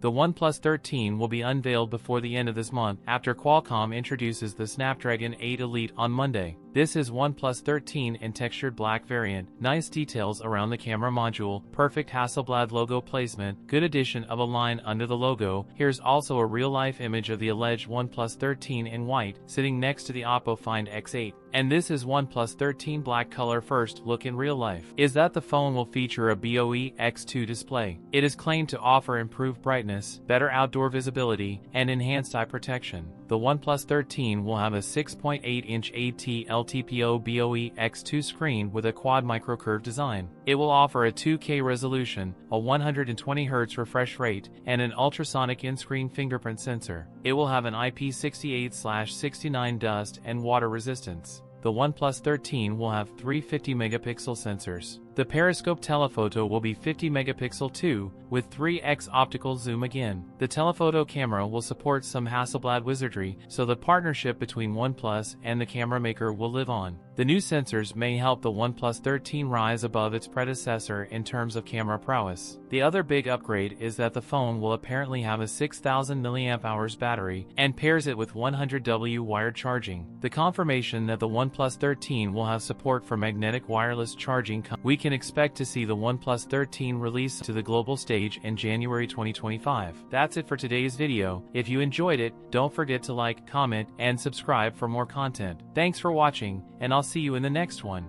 The OnePlus 13 will be unveiled before the end of this month after Qualcomm introduces the Snapdragon 8 Elite on Monday. This is OnePlus 13 in textured black variant, nice details around the camera module, perfect Hasselblad logo placement, good addition of a line under the logo. Here's also a real-life image of the alleged OnePlus 13 in white, sitting next to the Oppo Find X8. And this is OnePlus 13 black color first look in real life. Is that the phone will feature a BOE X2 display. It is claimed to offer improved brightness, better outdoor visibility, and enhanced eye protection. The OnePlus 13 will have a 6.8-inch AT-LTPO BOE X2 screen with a quad microcurve design. It will offer a 2K resolution, a 120Hz refresh rate, and an ultrasonic in-screen fingerprint sensor. It will have an IP68/69 dust and water resistance. The OnePlus 13 will have three 50-megapixel sensors. The periscope telephoto will be 50-megapixel too, with 3x optical zoom again. The telephoto camera will support some Hasselblad wizardry, so the partnership between OnePlus and the camera maker will live on. The new sensors may help the OnePlus 13 rise above its predecessor in terms of camera prowess. The other big upgrade is that the phone will apparently have a 6,000 mAh battery and pairs it with 100W wired charging. The confirmation that the OnePlus 13 will have support for magnetic wireless charging. We can expect to see the OnePlus 13 released to the global stage in January 2025. That's it for today's video. If you enjoyed it, don't forget to like, comment, and subscribe for more content. Thanks for watching, and I'll see you in the next one.